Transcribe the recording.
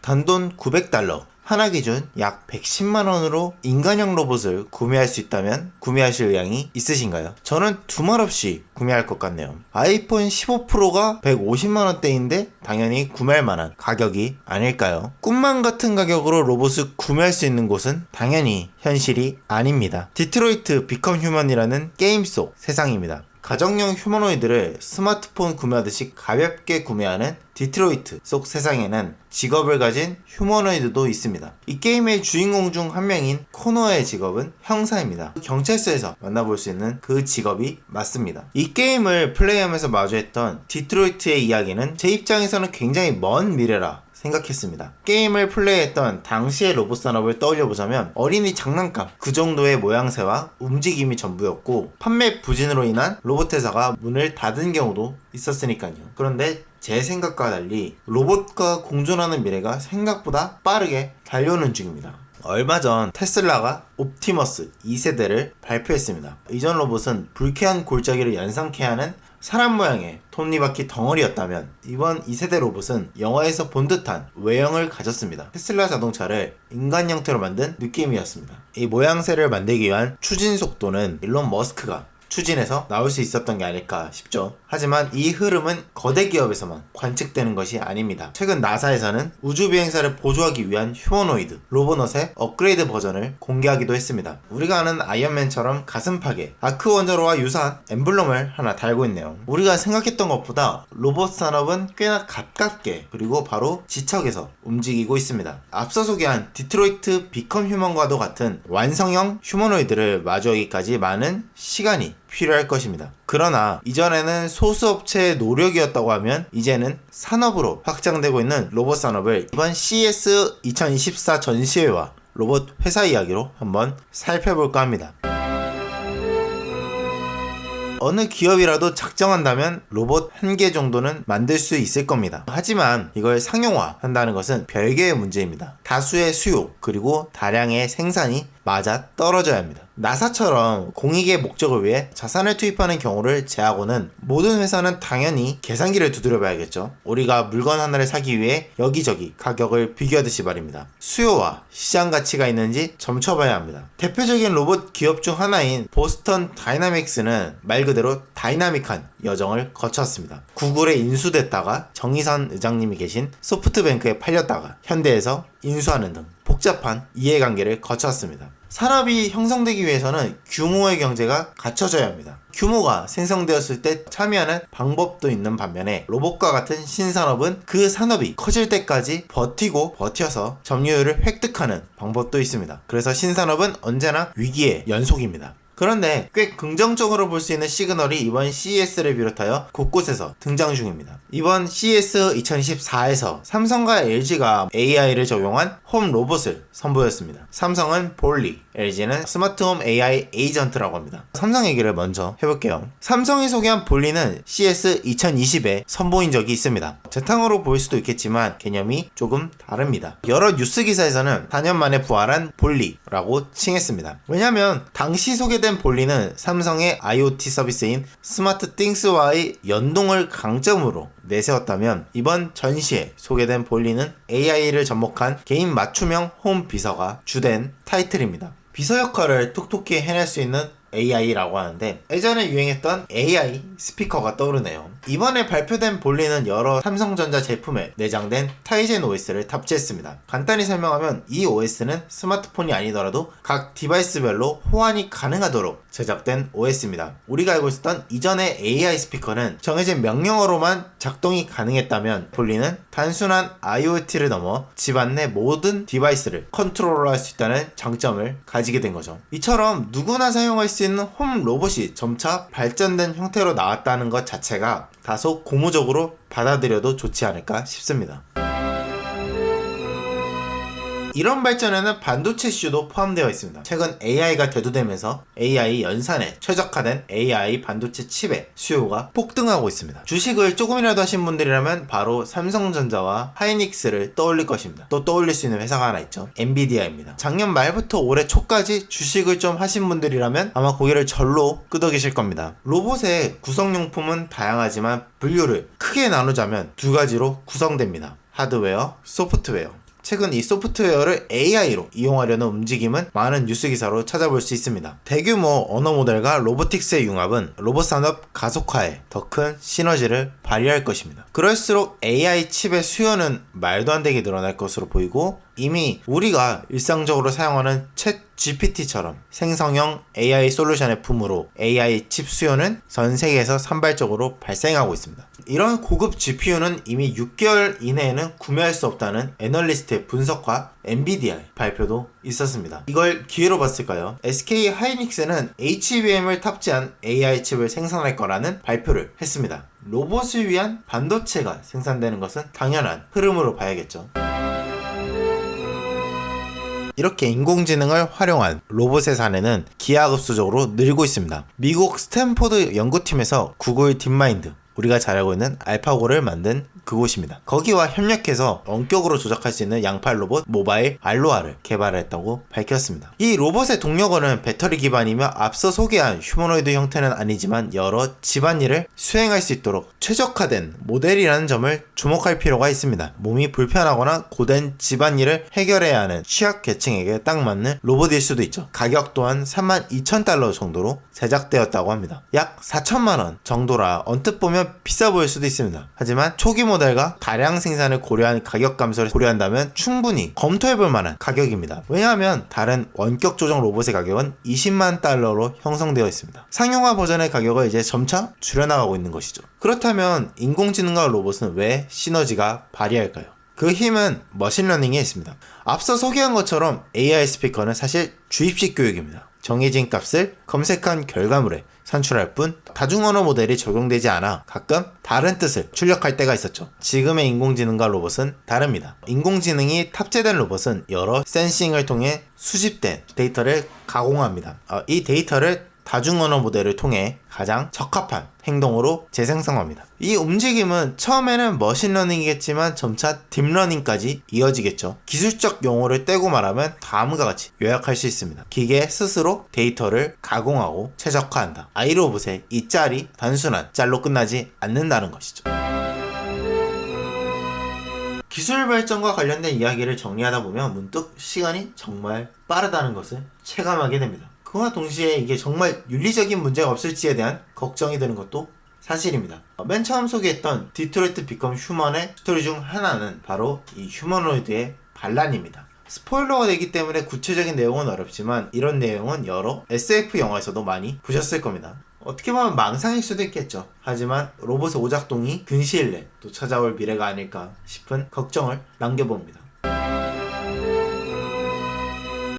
단돈 900달러, 하나 기준 약 110만원으로 인간형 로봇을 구매할 수 있다면 구매하실 의향이 있으신가요? 저는 두말 없이 구매할 것 같네요. 아이폰 15 프로가 150만원대인데 당연히 구매할 만한 가격이 아닐까요? 꿈만 같은 가격으로 로봇을 구매할 수 있는 곳은 당연히 현실이 아닙니다. 디트로이트 비컴 휴먼이라는 게임 속 세상입니다. 가정용 휴머노이드를 스마트폰 구매하듯이 가볍게 구매하는 디트로이트 속 세상에는 직업을 가진 휴머노이드도 있습니다. 이 게임의 주인공 중 한 명인 코너의 직업은 형사입니다. 경찰서에서 만나볼 수 있는 그 직업이 맞습니다. 이 게임을 플레이하면서 마주했던 디트로이트의 이야기는 제 입장에서는 굉장히 먼 미래라 생각했습니다. 게임을 플레이했던 당시의 로봇 산업을 떠올려보자면 어린이 장난감 그 정도의 모양새와 움직임이 전부였고 판매 부진으로 인한 로봇 회사가 문을 닫은 경우도 있었으니까요. 그런데 제 생각과 달리 로봇과 공존하는 미래가 생각보다 빠르게 달려오는 중입니다. 얼마 전 테슬라가 옵티머스 2세대를 발표했습니다. 이전 로봇은 불쾌한 골짜기를 연상케 하는 사람 모양의 톱니바퀴 덩어리였다면 이번 2세대 로봇은 영화에서 본 듯한 외형을 가졌습니다. 테슬라 자동차를 인간 형태로 만든 느낌이었습니다. 이 모양새를 만들기 위한 추진 속도는 일론 머스크가 추진해서 나올 수 있었던 게 아닐까 싶죠. 하지만 이 흐름은 거대 기업에서만 관측되는 것이 아닙니다. 최근 나사에서는 우주 비행사를 보조하기 위한 휴머노이드 로보넛의 업그레이드 버전을 공개하기도 했습니다. 우리가 아는 아이언맨처럼 가슴팍에 아크 원자로와 유사한 엠블럼을 하나 달고 있네요. 우리가 생각했던 것보다 로봇 산업은 꽤나 가깝게 그리고 바로 지척에서 움직이고 있습니다. 앞서 소개한 디트로이트 비컴 휴먼과도 같은 완성형 휴머노이드를 마주하기까지 많은 시간이 필요할 것입니다. 그러나 이전에는 소수 업체의 노력이었다고 하면 이제는 산업으로 확장되고 있는 로봇 산업을 이번 CES 2024 전시회와 로봇 회사 이야기로 한번 살펴볼까 합니다. 어느 기업이라도 작정한다면 로봇 한 개 정도는 만들 수 있을 겁니다. 하지만 이걸 상용화 한다는 것은 별개의 문제입니다. 다수의 수요 그리고 다량의 생산이 맞아 떨어져야 합니다. 나사처럼 공익의 목적을 위해 자산을 투입하는 경우를 제하고는 모든 회사는 당연히 계산기를 두드려 봐야겠죠. 우리가 물건 하나를 사기 위해 여기저기 가격을 비교하듯이 말입니다. 수요와 시장 가치가 있는지 점쳐봐야 합니다. 대표적인 로봇 기업 중 하나인 보스턴 다이나믹스는 말 그대로 다이나믹한 여정을 거쳤습니다. 구글에 인수됐다가 정의선 의장님이 계신 소프트뱅크에 팔렸다가 현대에서 인수하는 등 복잡한 이해관계를 거쳤습니다. 산업이 형성되기 위해서는 규모의 경제가 갖춰져야 합니다. 규모가 생성되었을 때 참여하는 방법도 있는 반면에 로봇과 같은 신산업은 그 산업이 커질 때까지 버텨서 점유율을 획득하는 방법도 있습니다. 그래서 신산업은 언제나 위기의 연속입니다. 그런데 꽤 긍정적으로 볼 수 있는 시그널이 이번 CES를 비롯하여 곳곳에서 등장 중입니다. 이번 CES 2024에서 삼성과 LG가 AI를 적용한 홈 로봇을 선보였습니다. 삼성은 볼리, LG는 스마트홈 AI 에이전트라고 합니다. 삼성 얘기를 먼저 해볼게요. 삼성이 소개한 볼리는 CES 2020에 선보인 적이 있습니다. 재탕으로 보일 수도 있겠지만 개념이 조금 다릅니다. 여러 뉴스 기사에서는 4년 만에 부활한 볼리라고 칭했습니다. 왜냐하면 당시 소개된 볼리는 삼성의 IoT 서비스인 스마트띵스와의 연동을 강점으로 내세웠다면 이번 전시에 소개된 볼리는 AI를 접목한 개인 맞춤형 홈 비서가 주된 타이틀입니다. 비서 역할을 톡톡히 해낼 수 있는 AI라고 하는데 예전에 유행했던 AI 스피커가 떠오르네요. 이번에 발표된 볼리는 여러 삼성전자 제품에 내장된 타이젠 OS를 탑재했습니다. 간단히 설명하면 이 OS는 스마트폰이 아니더라도 각 디바이스별로 호환이 가능하도록 제작된 OS입니다. 우리가 알고 있었던 이전의 AI 스피커는 정해진 명령어로만 작동이 가능했다면 볼리는 단순한 IoT를 넘어 집안 내 모든 디바이스를 컨트롤할 수 있다는 장점을 가지게 된 거죠. 이처럼 누구나 사용할 수 있는 홈 로봇이 점차 발전된 형태로 나왔다는 것 자체가 다소 고무적으로 받아들여도 좋지 않을까 싶습니다. 이런 발전에는 반도체 이슈도 포함되어 있습니다. 최근 AI가 대두되면서 AI 연산에 최적화된 AI 반도체 칩의 수요가 폭등하고 있습니다. 주식을 조금이라도 하신 분들이라면 바로 삼성전자와 하이닉스를 떠올릴 것입니다. 또 떠올릴 수 있는 회사가 하나 있죠. 엔비디아입니다. 작년 말부터 올해 초까지 주식을 좀 하신 분들이라면 아마 고개를 절로 끄덕이실 겁니다. 로봇의 구성용품은 다양하지만 분류를 크게 나누자면 두 가지로 구성됩니다. 하드웨어, 소프트웨어. 최근 이 소프트웨어를 AI로 이용하려는 움직임은 많은 뉴스 기사로 찾아볼 수 있습니다. 대규모 언어 모델과 로보틱스의 융합은 로봇 산업 가속화에 더 큰 시너지를 발휘할 것입니다. 그럴수록 AI 칩의 수요는 말도 안 되게 늘어날 것으로 보이고, 이미 우리가 일상적으로 사용하는 챗 GPT처럼 생성형 AI 솔루션의 품으로 AI 칩 수요는 전 세계에서 산발적으로 발생하고 있습니다. 이런 고급 GPU는 이미 6개월 이내에는 구매할 수 없다는 애널리스트의 분석과 엔비디아의 발표도 있었습니다. 이걸 기회로 봤을까요? SK 하이닉스는 HBM을 탑재한 AI 칩을 생산할 거라는 발표를 했습니다. 로봇을 위한 반도체가 생산되는 것은 당연한 흐름으로 봐야겠죠. 이렇게 인공지능을 활용한 로봇의 사례는 기하급수적으로 늘고 있습니다. 미국 스탠포드 연구팀에서 구글 딥마인드, 우리가 잘 알고 있는 알파고를 만든 그곳입니다. 거기와 협력해서 원격으로 조작할 수 있는 양팔 로봇 모바일 알로하를 개발했다고 밝혔습니다. 이 로봇의 동력어는 배터리 기반이며 앞서 소개한 휴머노이드 형태는 아니지만 여러 집안일을 수행할 수 있도록 최적화된 모델이라는 점을 주목할 필요가 있습니다. 몸이 불편하거나 고된 집안일을 해결해야 하는 취약계층에게 딱 맞는 로봇일 수도 있죠. 가격 또한 32,000달러 정도로 제작되었다고 합니다. 약 4천만원 정도라 언뜻 보면 비싸 보일 수도 있습니다. 하지만 초기 모델과 다량 생산을 고려한 가격 감소를 고려한다면 충분히 검토해볼 만한 가격입니다. 왜냐하면 다른 원격 조정 로봇의 가격은 20만 달러로 형성되어 있습니다. 상용화 버전의 가격을 이제 점차 줄여나가고 있는 것이죠. 그렇다면 인공지능과 로봇은 왜 시너지가 발휘할까요? 그 힘은 머신러닝에 있습니다. 앞서 소개한 것처럼 AI 스피커는 사실 주입식 교육입니다. 정해진 값을 검색한 결과물에 산출할 뿐 다중언어 모델이 적용되지 않아 가끔 다른 뜻을 출력할 때가 있었죠. 지금의 인공지능과 로봇은 다릅니다. 인공지능이 탑재된 로봇은 여러 센싱을 통해 수집된 데이터를 가공합니다. 이 데이터를 다중언어 모델을 통해 가장 적합한 행동으로 재생성합니다. 이 움직임은 처음에는 머신러닝이겠지만 점차 딥러닝까지 이어지겠죠. 기술적 용어를 떼고 말하면 다음과 같이 요약할 수 있습니다. 기계 스스로 데이터를 가공하고 최적화한다. 아이로봇의 이 짤이 단순한 짤로 끝나지 않는다는 것이죠. 기술 발전과 관련된 이야기를 정리하다 보면 문득 시간이 정말 빠르다는 것을 체감하게 됩니다. 그와 동시에 이게 정말 윤리적인 문제가 없을지에 대한 걱정이 드는 것도 사실입니다. 맨 처음 소개했던 디트로이트 비컴 휴먼의 스토리 중 하나는 바로 이 휴머노이드의 반란입니다. 스포일러가 되기 때문에 구체적인 내용은 어렵지만 이런 내용은 여러 SF 영화에서도 많이 보셨을 겁니다. 어떻게 보면 망상일 수도 있겠죠. 하지만 로봇의 오작동이 근시일 내 또 찾아올 미래가 아닐까 싶은 걱정을 남겨봅니다.